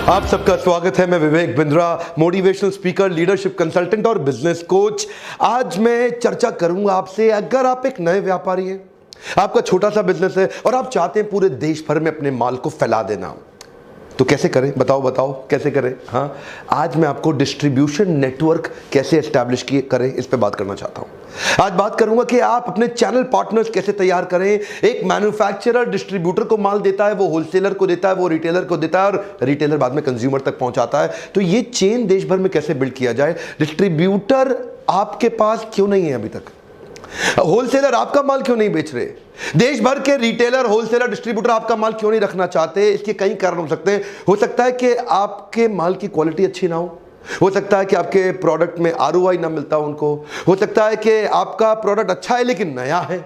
आप सबका स्वागत है। मैं Vivek Bindra, motivational speaker, leadership consultant और बिजनेस कोच। आज मैं चर्चा करूंगा आपसे, अगर आप एक नए व्यापारी हैं, आपका छोटा सा बिजनेस है और आप चाहते हैं पूरे देश भर में अपने माल को फैला देना, तो कैसे करें? बताओ कैसे करें? हाँ, आज मैं आपको डिस्ट्रीब्यूशन नेटवर्क कैसे एस्टैब्लिश करें, इस पे बात करना चाहता हूं। आज बात करूंगा कि आप अपने चैनल पार्टनर्स कैसे तैयार करें। एक मैन्युफैक्चरर डिस्ट्रीब्यूटर को माल देता है, वो होलसेलर को देता है, वो रिटेलर को देता है और रिटेलर बाद में कंज्यूमर तक पहुंचाता है। तो ये चेन देश भर में कैसे बिल्ड किया जाए? डिस्ट्रीब्यूटर आपके पास क्यों नहीं है अभी तक? होलसेलर आपका माल क्यों नहीं बेच रहे? देश भर के रिटेलर, होलसेलर, डिस्ट्रीब्यूटर आपका माल क्यों नहीं रखना चाहते? इसके कई कारण हो सकते हैं। हो सकता है कि आपके माल की क्वालिटी अच्छी ना हो सकता है कि आपके प्रोडक्ट में आरओआई ना मिलता हो हो सकता है कि आपका प्रोडक्ट अच्छा है लेकिन नया है,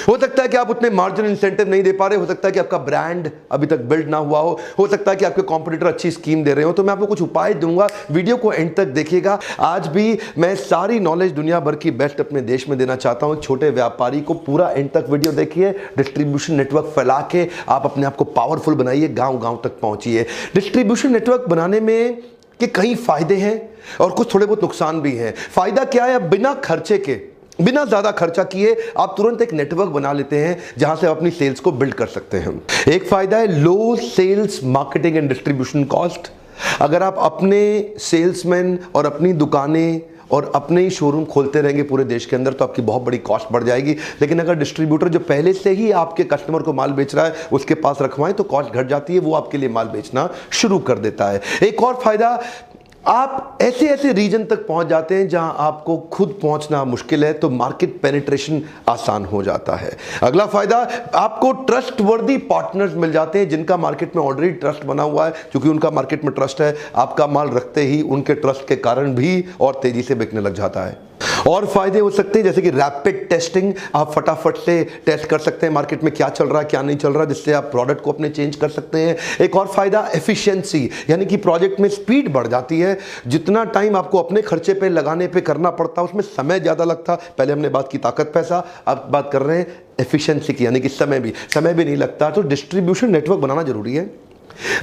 हो सकता है कि आप उतने मार्जिन इंसेंटिव नहीं दे पा रहे, हो सकता है कि आपका ब्रांड अभी तक बिल्ड ना हुआ हो सकता है कि आपके कॉम्पिटिटर अच्छी स्कीम दे रहे हो। तो मैं आपको कुछ उपाय दूंगा, वीडियो को एंड तक देखिएगा। आज भी मैं सारी नॉलेज दुनिया भर की बेस्ट अपने देश में देना चाहता हूं। छोटे व्यापारी को पूरा एंड तक वीडियो देखिए, डिस्ट्रीब्यूशन नेटवर्क फैला के आप अपने आप को पावरफुल बनाइए, गांव तक पहुंचिए। डिस्ट्रीब्यूशन नेटवर्क बनाने में के कई फायदे हैं और कुछ थोड़े बहुत नुकसान भी हैं। फायदा क्या है? बिना खर्चे के, बिना ज्यादा खर्चा किए आप तुरंत एक नेटवर्क बना लेते हैं जहां से आप अपनी सेल्स को बिल्ड कर सकते हैं। एक फायदा है low sales marketing and distribution cost. अगर आप अपने सेल्समैन और अपनी दुकानें और अपने ही शोरूम खोलते रहेंगे पूरे देश के अंदर तो आपकी बहुत बड़ी कॉस्ट बढ़ जाएगी। लेकिन अगर डिस्ट्रीब्यूटर जो पहले से ही आपके कस्टमर को माल बेच रहा है उसके पास रखवाएं तो कॉस्ट घट जाती है, वो आपके लिए माल बेचना शुरू कर देता है। एक और फायदा, आप ऐसे रीजन तक पहुंच जाते हैं जहां आपको खुद पहुंचना मुश्किल है, तो मार्केट पेनिट्रेशन आसान हो जाता है। अगला फायदा, आपको ट्रस्टवर्दी पार्टनर्स मिल जाते हैं जिनका मार्केट में ऑलरेडी ट्रस्ट बना हुआ है। क्योंकि उनका मार्केट में ट्रस्ट है, आपका माल रखते ही उनके ट्रस्ट के कारण भी और तेजी से बिकने लग जाता है। और फायदे हो सकते हैं जैसे कि रैपिड टेस्टिंग, आप फटाफट से टेस्ट कर सकते हैं मार्केट में क्या चल रहा है क्या नहीं चल रहा, जिससे आप प्रोडक्ट को अपने चेंज कर सकते हैं। एक और फायदा एफिशिएंसी, यानी कि प्रोजेक्ट में स्पीड बढ़ जाती है। जितना टाइम आपको अपने खर्चे पे लगाने पे करना पड़ता उसमें समय ज्यादा लगता। पहले हमने बात की ताकत पैसा, अब बात कर रहे हैं एफिशिएंसी की, यानी कि समय भी नहीं लगता। तो डिस्ट्रीब्यूशन नेटवर्क बनाना जरूरी है।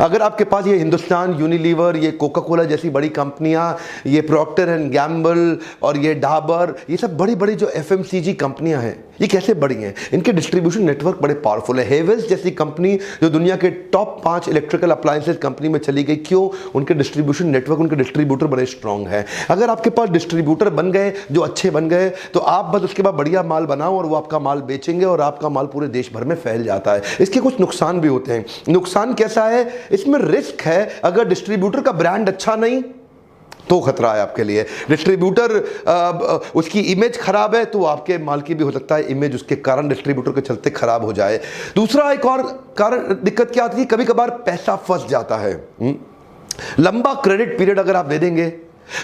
अगर आपके पास ये हिंदुस्तान यूनिलीवर, ये कोका कोला जैसी बड़ी कंपनियां, ये प्रॉक्टर एंड गैम्बल और ये डाबर, ये सब बड़ी बड़ी जो एफएमसीजी कंपनियां हैं, ये कैसे बड़ी हैं? इनके डिस्ट्रीब्यूशन नेटवर्क बड़े पावरफुल है। हेवेल्स जैसी कंपनी जो दुनिया के टॉप 5 इलेक्ट्रिकल अप्लायंसेस कंपनी में चली गई, क्यों? उनके डिस्ट्रीब्यूशन नेटवर्क, उनके डिस्ट्रीब्यूटर बड़े स्ट्रांग है। अगर आपके पास डिस्ट्रीब्यूटर बन गए जो अच्छे बन गए तो आप बस उसके बाद बढ़िया माल बनाओ और वो आपका माल बेचेंगे और आपका माल पूरे देश भर में फैल जाता है। इसके कुछ नुकसान भी होते हैं। नुकसान कैसा है? इसमें रिस्क है, अगर डिस्ट्रीब्यूटर का ब्रांड अच्छा नहीं तो खतरा है आपके लिए। डिस्ट्रीब्यूटर उसकी इमेज खराब है तो आपके माल की भी हो सकता है इमेज उसके कारण, डिस्ट्रीब्यूटर के चलते खराब हो जाए। दूसरा एक और कारण, दिक्कत क्या आती है? कभी कभार पैसा फंस जाता है। लंबा क्रेडिट पीरियड अगर आप दे देंगे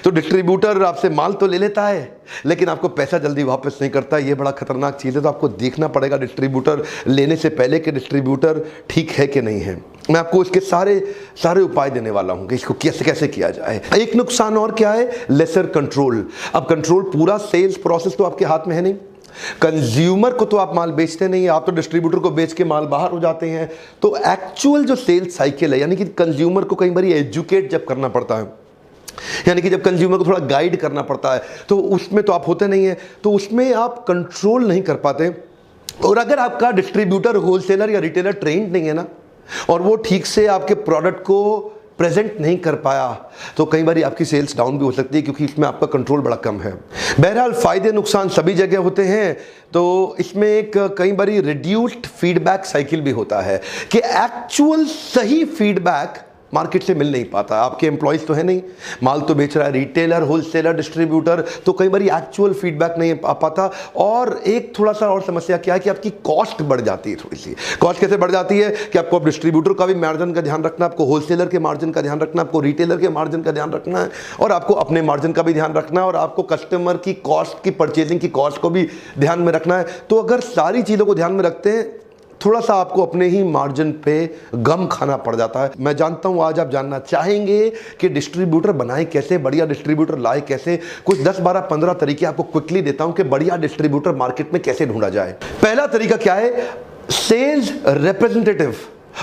तो डिस्ट्रीब्यूटर आपसे माल तो ले लेता है लेकिन आपको पैसा जल्दी वापस नहीं करता। ये बड़ा खतरनाक चीज़ है। तो आपको देखना पड़ेगा डिस्ट्रीब्यूटर लेने से पहले कि डिस्ट्रीब्यूटर ठीक है कि नहीं है। मैं आपको इसके सारे उपाय देने वाला हूं कि इसको कैसे किया जाए। एक नुकसान और क्या है? Lesser control. अब कंट्रोल, पूरा सेल्स प्रोसेस तो आपके हाथ में है नहीं। कंज्यूमर को तो आप माल बेचते नहीं, आप तो डिस्ट्रीब्यूटर को बेच के माल बाहर हो जाते हैं। तो एक्चुअल जो सेल्स साइकिल है, यानी कि कंज्यूमर को कई बार एजुकेट जब करना पड़ता है, यानी कि जब कंज्यूमर को थोड़ा गाइड करना पड़ता है, तो उसमें तो आप होते नहीं है, तो उसमें आप कंट्रोल नहीं कर पाते। और अगर आपका डिस्ट्रीब्यूटर, होलसेलर या रिटेलर ट्रेंड नहीं है ना, और वो ठीक से आपके प्रोडक्ट को प्रेजेंट नहीं कर पाया, तो कई बार आपकी सेल्स डाउन भी हो सकती है क्योंकि इसमें आपका कंट्रोल बड़ा कम है। बहरहाल फायदे नुकसान सभी जगह होते हैं। तो इसमें एक कई बार रिड्यूस्ड फीडबैक साइकिल भी होता है कि एक्चुअल सही फीडबैक मार्केट से मिल नहीं पाता। आपके एम्प्लॉइज तो है नहीं, माल तो बेच रहा है रिटेलर, होलसेलर, डिस्ट्रीब्यूटर, तो कई बार एक्चुअल फीडबैक नहीं आ पाता। और एक थोड़ा सा और समस्या क्या है कि आपकी कॉस्ट बढ़ जाती है। थोड़ी सी कॉस्ट कैसे बढ़ जाती है कि आपको डिस्ट्रीब्यूटर का भी मार्जिन का ध्यान रखना, आपको होलसेलर के मार्जिन का ध्यान रखना, आपको रिटेलर के मार्जिन का ध्यान रखना है और आपको अपने मार्जिन का भी ध्यान रखना है और आपको कस्टमर की कॉस्ट की, परचेजिंग की कॉस्ट को भी ध्यान में रखना है। तो अगर सारी चीज़ों को ध्यान में रखते हैं थोड़ा सा आपको अपने ही मार्जिन पे गम खाना पड़ जाता है। मैं जानता हूं आज आप जानना चाहेंगे कि डिस्ट्रीब्यूटर बनाए कैसे, बढ़िया डिस्ट्रीब्यूटर लाए कैसे। कुछ 10, 12, 15 तरीके आपको क्विकली देता हूं कि बढ़िया डिस्ट्रीब्यूटर मार्केट में कैसे ढूंढा जाए। पहला तरीका क्या है? सेल्स रिप्रेजेंटेटिव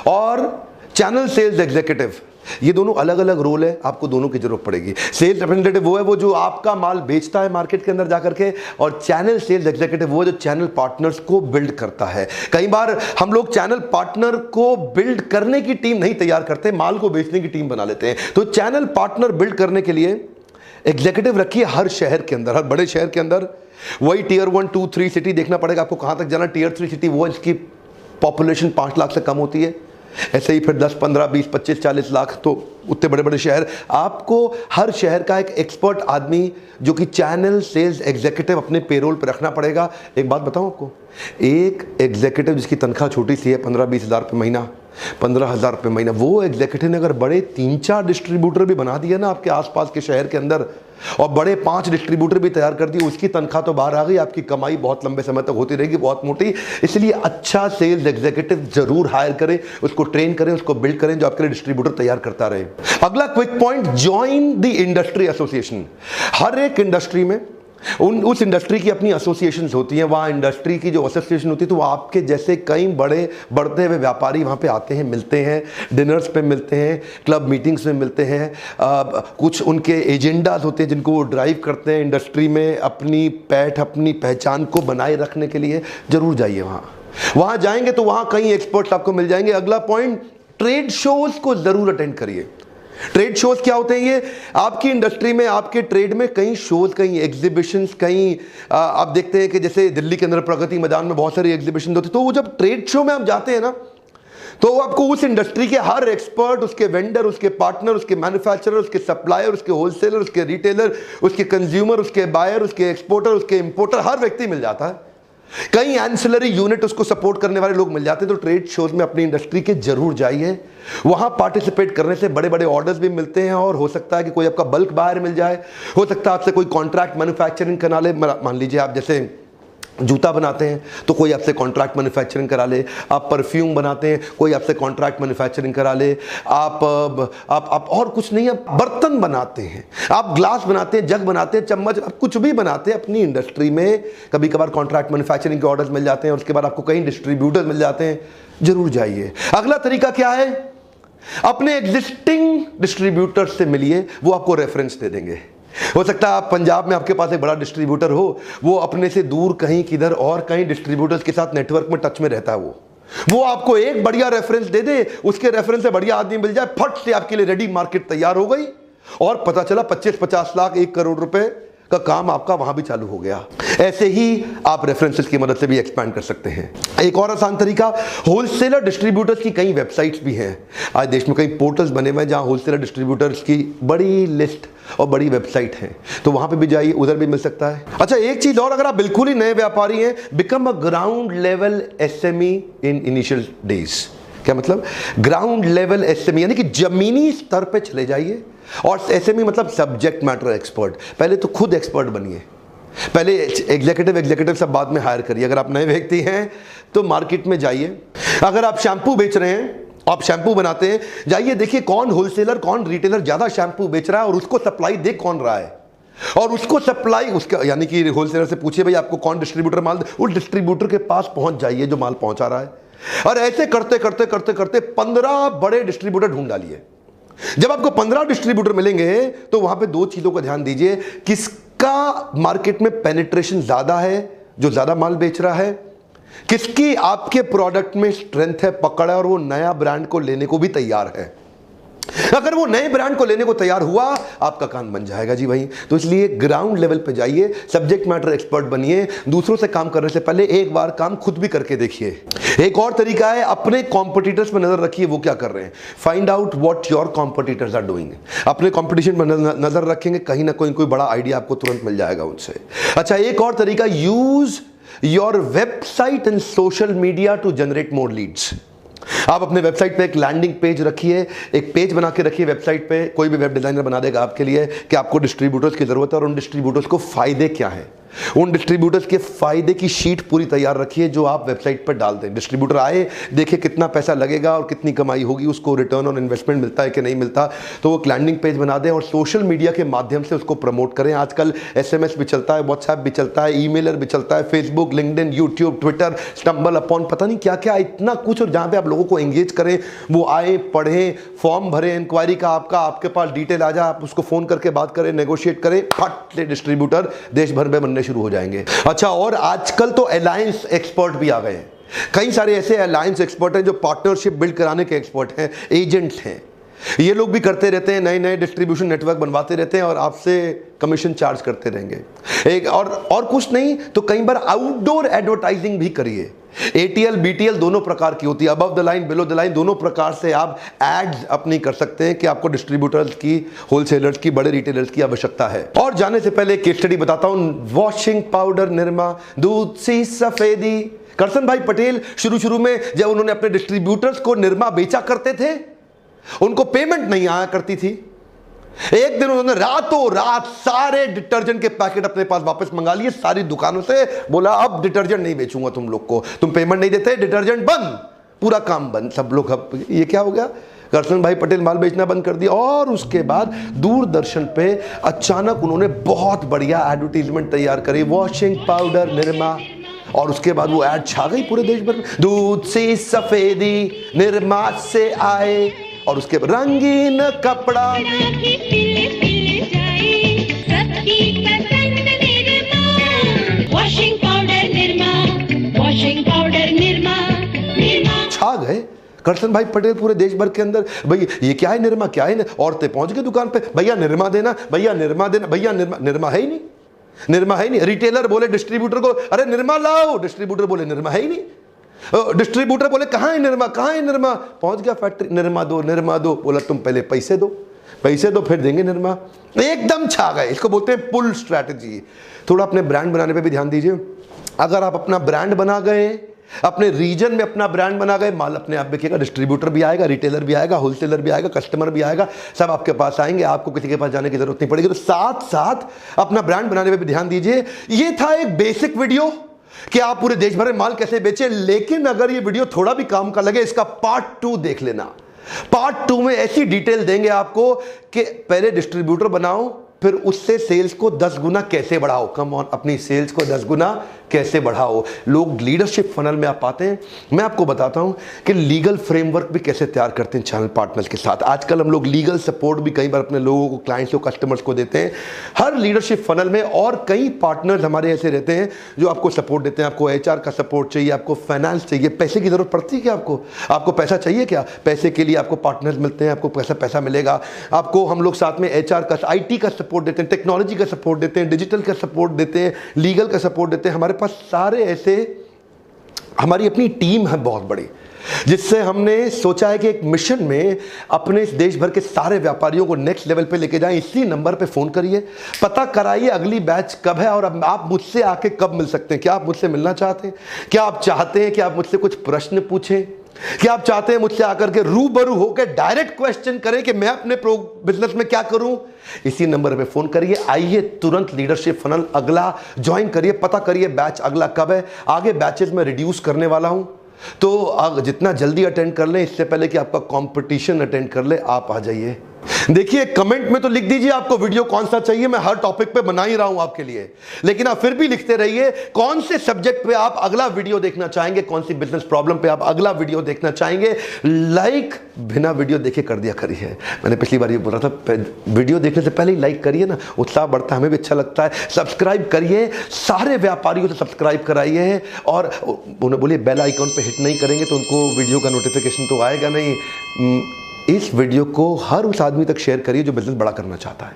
और चैनल सेल्स एग्जीक्यूटिव। ये दोनों अलग अलग रोल है, आपको दोनों की जरूरत पड़ेगी। सेल्स रिप्रेजेंटेटिव वो है वो जो आपका माल बेचता है मार्केट के अंदर जाकर के, और चैनल सेल्स एग्जीक्यूटिव वो जो चैनल पार्टनर्स को बिल्ड करता है। कई बार हम लोग चैनल पार्टनर को बिल्ड करने की टीम नहीं तैयार करते, माल को बेचने की टीम बना लेते हैं। तो चैनल पार्टनर बिल्ड करने के लिए एग्जीक्यूटिव रखिए हर शहर के अंदर, हर बड़े शहर के अंदर। वही टियर 1, 2, 3 सिटी देखना पड़ेगा आपको कहां तक जाना। टियर 3 सिटी वो इसकी पॉपुलेशन 5 लाख से कम होती है। ऐसे ही फिर 10, 15, 20, 25, 40 लाख, तो उतने बड़े बड़े शहर। आपको हर शहर का एक एक्सपर्ट आदमी जो कि चैनल सेल्स एग्जीक्यूटिव अपने पेरोल पर रखना पड़ेगा। एक बात बताऊं आपको, एक एग्जीक्यूटिव जिसकी तनख्वाह छोटी सी है 15-20 हज़ार रुपये महीना, 15,000 रुपये महीना, वो एग्जीक्यूटिव ने अगर बड़े 3-4 डिस्ट्रीब्यूटर भी बना दिया ना आपके आसपास के शहर के अंदर, और बड़े 5 डिस्ट्रीब्यूटर भी तैयार कर दिए, उसकी तनख्वाह तो बाहर आ गई, आपकी कमाई बहुत लंबे समय तक होती रहेगी, बहुत मोटी। इसलिए अच्छा सेल्स एग्जीक्यूटिव जरूर हायर करें, उसको ट्रेन करें, उसको बिल्ड करें, जो आपके लिए डिस्ट्रीब्यूटर तैयार करता रहे। अगला quick point, join the industry association. हर एक इंडस्ट्री में उस इंडस्ट्री की अपनी एसोसिएशंस होती हैं। वहाँ इंडस्ट्री की जो एसोसिएशन होती है, तो वो आपके जैसे कई बड़े बढ़ते हुए व्यापारी वहाँ पे आते हैं, मिलते हैं, डिनर्स पे मिलते हैं, क्लब मीटिंग्स में मिलते हैं। कुछ उनके एजेंडाज होते हैं जिनको वो ड्राइव करते हैं इंडस्ट्री में अपनी अपनी पहचान को बनाए रखने के लिए। जरूर जाइए वहाँ जाएंगे तो वहाँ कई एक्सपर्ट्स आपको मिल जाएंगे। अगला पॉइंट, ट्रेड शोज को जरूर अटेंड करिए। ट्रेड शोज क्या होते हैं? ये आपकी इंडस्ट्री में, आपके ट्रेड में कई शोज, कई एग्जीबिशंस, कई आप देखते हैं कि जैसे दिल्ली के अंदर प्रगति मैदान में बहुत सारी एग्जीबिशन होती है। तो वो जब ट्रेड शो में आप जाते हैं ना, तो आपको उस इंडस्ट्री के हर एक्सपर्ट, उसके वेंडर, उसके पार्टनर, उसके मैन्युफैक्चरर, उसके सप्लायर, उसके होलसेलर, उसके रिटेलर, उसके कंज्यूमर, उसके बायर, उसके एक्सपोर्टर, उसके इंपोर्टर, हर व्यक्ति मिल जाता है। कई एंसिलरी यूनिट उसको सपोर्ट करने वाले लोग मिल जाते हैं। तो ट्रेड शोज में अपनी इंडस्ट्री के जरूर जाइए। वहां पार्टिसिपेट करने से बड़े बड़े ऑर्डर्स भी मिलते हैं, और हो सकता है कि कोई आपका बल्क बायर मिल जाए, हो सकता है आपसे कोई कॉन्ट्रैक्ट मैन्युफैक्चरिंग करा ले। मान लीजिए आप जैसे जूता बनाते हैं तो कोई आपसे कॉन्ट्रैक्ट मैन्युफैक्चरिंग करा ले, आप परफ्यूम बनाते हैं कोई आपसे कॉन्ट्रैक्ट मैन्युफैक्चरिंग करा ले, आप और कुछ नहीं, आप बर्तन बनाते हैं, आप ग्लास बनाते हैं, जग बनाते हैं, चम्मच, आप कुछ भी बनाते हैं अपनी इंडस्ट्री में, कभी कभार कॉन्ट्रैक्ट मैन्युफैक्चरिंग के ऑर्डर्स मिल जाते हैं, और उसके बाद आपको कई डिस्ट्रीब्यूटर मिल जाते हैं। जरूर जाइए। अगला तरीका क्या है? अपने एग्जिस्टिंग डिस्ट्रीब्यूटर से मिलिए, वो आपको रेफरेंस दे देंगे। हो सकता है आप पंजाब में आपके पास एक बड़ा डिस्ट्रीब्यूटर हो, वो अपने से दूर कहीं किधर और कहीं डिस्ट्रीब्यूटर्स के साथ नेटवर्क में टच में रहता है, वो आपको एक बढ़िया रेफरेंस दे दे, उसके रेफरेंस से बढ़िया आदमी मिल जाए, फट से आपके लिए रेडी मार्केट तैयार हो गई, और पता चला 25-50 लाख, 1 करोड़ रुपए का काम आपका वहां भी चालू हो गया। ऐसे ही आप रेफरेंसेस की मदद से भी एक्सपैंड कर सकते हैं। एक और आसान तरीका, होलसेलर डिस्ट्रीब्यूटर्स की कई वेबसाइट्स भी हैं। आज देश में कई पोर्टल्स बने हुए हैं जहां होलसेलर डिस्ट्रीब्यूटर्स की बड़ी लिस्ट और बड़ी वेबसाइट है, तो वहां पे भी जाइए, उधर भी मिल सकता है। अच्छा, एक चीज और, अगर आप बिल्कुल ही नए व्यापारी हैं, become a ground level SME in initial days. क्या मतलब? ग्राउंड लेवल एसएमई यानी कि जमीनी स्तर पे चले जाइए, और एसएमई मतलब सब्जेक्ट मैटर एक्सपर्ट। पहले तो खुद एक्सपर्ट बनिए, पहले एग्जीक्यूटिव सब बाद में हायर करिए। अगर आप नए व्यक्ति हैं तो मार्केट में जाइए। अगर आप शैम्पू बेच रहे हैं, आप शैम्पू बनाते हैं, जाइए देखिए कौन होलसेलर, कौन रिटेलर ज्यादा शैम्पू बेच रहा है, और उसको सप्लाई दे कौन रहा है, और उसको सप्लाई उसका, यानी कि होलसेलर से पूछिए भाई आपको कौन डिस्ट्रीब्यूटर माल, उस डिस्ट्रीब्यूटर के पास पहुंच जाइए जो माल पहुंचा रहा है। और ऐसे करते करते करते करते 15 बड़े डिस्ट्रीब्यूटर ढूंढ डालिए। जब आपको 15 डिस्ट्रीब्यूटर मिलेंगे तो वहां पे 2 चीजों का ध्यान दीजिए, किसका मार्केट में पेनिट्रेशन ज्यादा है, जो ज्यादा माल बेच रहा है, किसकी आपके प्रोडक्ट में स्ट्रेंथ है, पकड़ है, और वो नया ब्रांड को लेने को भी तैयार है। अगर वो नए ब्रांड को लेने को तैयार हुआ, आपका काम बन जाएगा जी भाई। तो इसलिए ग्राउंड लेवल पे जाइए, सब्जेक्ट मैटर एक्सपर्ट बनिए, दूसरों से काम करने से पहले एक बार काम खुद भी करके देखिए। एक और तरीका है, अपने कॉम्पिटिटर्स पर नजर रखिए, वो क्या कर रहे हैं। Find out what your competitors are doing. अपने कॉम्पिटिशन पर नजर रखेंगे, कहीं ना कोई बड़ा आइडिया आपको तुरंत मिल जाएगा उनसे। अच्छा, एक और तरीका, use your website and social media to generate more leads. आप अपने वेबसाइट पे एक लैंडिंग पेज रखिए, एक पेज बना के रखिए वेबसाइट पे, कोई भी वेब डिजाइनर बना देगा आपके लिए, कि आपको डिस्ट्रीब्यूटर्स की जरूरत है और उन डिस्ट्रीब्यूटर्स को फायदे क्या है। उन डिस्ट्रीब्यूटर्स के फायदे की शीट पूरी तैयार रखिए जो आप वेबसाइट पर डाल दें। डिस्ट्रीब्यूटर आए, देखे कितना पैसा लगेगा और कितनी कमाई होगी, उसको रिटर्न ऑन इन्वेस्टमेंट मिलता है कि नहीं मिलता, तो वो लैंडिंग पेज बना दें और सोशल मीडिया के माध्यम से उसको प्रमोट करें। आजकल SMS भी चलता है, व्हाट्सएप भी चलता है, ईमेलर भी चलता है, Facebook, LinkedIn, YouTube, Twitter, stumble upon, पता नहीं क्या क्या, इतना कुछ। और जहाँ पे आप लोगों को एंगेज करें, वो आए, पढ़ें, फॉर्म भरें, इंक्वायरी का आपके पास डिटेल आ जाए, आप उसको फोन करके बात करें, नेगोशिएट करें, फट से डिस्ट्रीब्यूटर देश भर में बनने शुरू हो जाएंगे। अच्छा, और आजकल तो अलायंस एक्सपर्ट भी आ गए हैं। कई सारे ऐसे अलायंस एक्सपर्ट हैं जो पार्टनरशिप बिल्ड कराने के एक्सपर्ट हैं, एजेंट्स हैं। ये लोग भी करते रहते हैं, नए नए डिस्ट्रीब्यूशन नेटवर्क बनवाते रहते हैं और आपसे कमीशन चार्ज करते रहेंगे। एक और कुछ नहीं तो कई बार आउटडोर एडवर्टाइजिंग भी करिए। ATL BTL दोनों प्रकार की होती है, above the line, below the line, दोनों प्रकार से आप एड्स अपनी कर सकते हैं कि आपको डिस्ट्रीब्यूटर्स की, होलसेलर्स की, बड़े रिटेलर्स की आवश्यकता है। और जाने से पहले केस स्टडी बताता हूं। वॉशिंग पाउडर निरमा, दूध सी सफेदी। करसन भाई पटेल शुरू में जब उन्होंने अपने डिस्ट्रीब्यूटर्स को निरमा बेचा करते थे, उनको पेमेंट नहीं आया करती थी। एक दिन उन्होंने रातों रात सारे डिटर्जेंट के पैकेट अपने पास वापस मंगा लिए सारी दुकानों से, बोला अब डिटर्जेंट नहीं बेचूंगा तुम लोग को, तुम पेमेंट नहीं देते, डिटर्जेंट बंद, पूरा काम बंद। सब लोग, अब ये क्या हो गया? करसन भाई पटेल माल बेचना बंद कर दिया। और उसके बाद दूरदर्शन पे अचानक उन्होंने बहुत बढ़िया एडवर्टीजमेंट तैयार करी, वॉशिंग पाउडर निरमा, और उसके बाद वो एड छा गई पूरे देश भर में। दूध से सफेदी निरमा से आए, और उसके बाद रंगीन कपड़ा, वॉशिंग पाउडर निरमा छा गए। करसन भाई पटेल पूरे देश भर के अंदर, भाई ये क्या है निरमा, क्या है? औरतें पहुंच गई दुकान पे, भैया निरमा देना, भैया निरमा देना, भैया निरमा है ही नहीं, निरमा है ही नहीं। रिटेलर बोले डिस्ट्रीब्यूटर को, अरे निरमा लाओ, डिस्ट्रीब्यूटर बोले निरमा है ही नहीं। डिस्ट्रीब्यूटर बोले कहाँ है निरमा, कहाँ है निरमा? पहुंच गया फैक्ट्री, निरमा दो, निरमा दो। बोला तुम पहले पैसे दो, पैसे दो फिर देंगे निरमा। एकदम छा गए। इसको बोलते हैं पुल स्ट्रैटेजी। थोड़ा अपने ब्रांड बनाने पे भी ध्यान दीजिए। अगर आप अपना ब्रांड बना गए, अपने रीजन में अपना ब्रांड बना गए, माल अपने आप बिकेगा, डिस्ट्रीब्यूटर भी आएगा, रिटेलर भी आएगा, होलसेलर भी आएगा, कस्टमर भी आएगा, सब आपके पास आएंगे, आपको किसी के पास जाने की जरूरत नहीं पड़ेगी। तो साथ साथ अपना ब्रांड बनाने पे भी ध्यान दीजिए। ये था एक बेसिक वीडियो कि आप पूरे देश भर में माल कैसे बेचें। लेकिन अगर ये वीडियो थोड़ा भी काम का लगे, इसका पार्ट 2 देख लेना। पार्ट 2 में ऐसी डिटेल देंगे आपको कि पहले डिस्ट्रीब्यूटर बनाओ, फिर उससे सेल्स को 10 गुना कैसे बढ़ाओ। कम ऑन, अपनी सेल्स को 10 गुना कैसे बढ़ाओ। लोग लीडरशिप फनल में आप आते हैं, मैं आपको बताता हूं कि लीगल फ्रेमवर्क भी कैसे तैयार करते हैं चैनल पार्टनर्स के साथ। आजकल हम लोग लीगल सपोर्ट भी कई बार अपने लोगों को, क्लाइंट्स को, कस्टमर्स को देते हैं हर लीडरशिप फनल में। और कई पार्टनर्स हमारे ऐसे रहते हैं जो आपको सपोर्ट देते हैं। आपको HR का सपोर्ट चाहिए, आपको फाइनेंस चाहिए, पैसे की जरूरत पड़ती है क्या आपको पैसा चाहिए क्या? पैसे के लिए आपको पार्टनर्स मिलते हैं, आपको पैसा मिलेगा। आपको हम लोग साथ में HR का, IT का सपोर्ट देते हैं, टेक्नोलॉजी का सपोर्ट देते हैं, डिजिटल का सपोर्ट देते हैं, लीगल का सपोर्ट देते हैं। हमारे पास सारे ऐसे, हमारी अपनी टीम है बहुत बड़ी, जिससे हमने सोचा है कि एक मिशन में अपने इस देश भर के सारे व्यापारियों को नेक्स्ट लेवल पे लेके जाएं। इसी नंबर पे फोन करिए, पता कराइए अगली बैच कब है और अब आप मुझसे आके कब मिल सकते हैं। क्या आप मुझसे मिलना चाहते हैं? क्या आप चाहते हैं कि आप मुझसे कुछ प्रश्न पूछें? क्या आप चाहते हैं मुझसे आकर के रूबरू होकर डायरेक्ट क्वेश्चन करें कि मैं अपने बिजनेस में क्या करूं? इसी नंबर पे फोन करिए। आइए तुरंत लीडरशिप फनल अगला ज्वाइन करिए, पता करिए बैच अगला कब है। आगे बैचेस में रिड्यूस करने वाला हूं, तो जितना जल्दी अटेंड कर लें, इससे पहले कि आपका कंपटीशन अटेंड कर ले, आप आ जाइए। देखिए कमेंट में तो लिख दीजिए आपको वीडियो कौन सा चाहिए, मैं हर टॉपिक पे बना ही रहा हूं आपके लिए। लेकिन आप फिर भी लिखते रहिए कौन से सब्जेक्ट पे आप अगला वीडियो देखना चाहेंगे, कौन सी बिजनेस प्रॉब्लम पे आप अगला वीडियो देखना चाहेंगे। लाइक बिना वीडियो देखे कर दिया करिए। मैंने पिछली बार ये बोला था, वीडियो देखने से पहले ही लाइक करिए ना, उत्साह बढ़ता है, हमें भी अच्छा लगता है। सब्सक्राइब करिए, सारे व्यापारियों से सब्सक्राइब कराइए, और उन्हें बोलिए बेल आइकॉन पे हिट नहीं करेंगे तो उनको वीडियो का नोटिफिकेशन तो आएगा नहीं। इस वीडियो को हर उस आदमी तक शेयर करिए जो बिजनेस बड़ा करना चाहता है।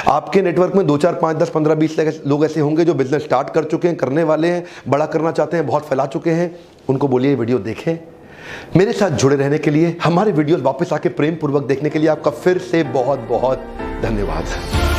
आपके नेटवर्क में 2, 4, 5, 10, 15, 20 लोग ऐसे होंगे जो बिजनेस स्टार्ट कर चुके हैं, करने वाले हैं, बड़ा करना चाहते हैं, बहुत फैला चुके हैं। उनको बोलिए वीडियो देखें। मेरे साथ जुड़े रहने के लिए, हमारे वीडियोस वापस आके प्रेम पूर्वक देखने के लिए आपका फिर से बहुत बहुत धन्यवाद।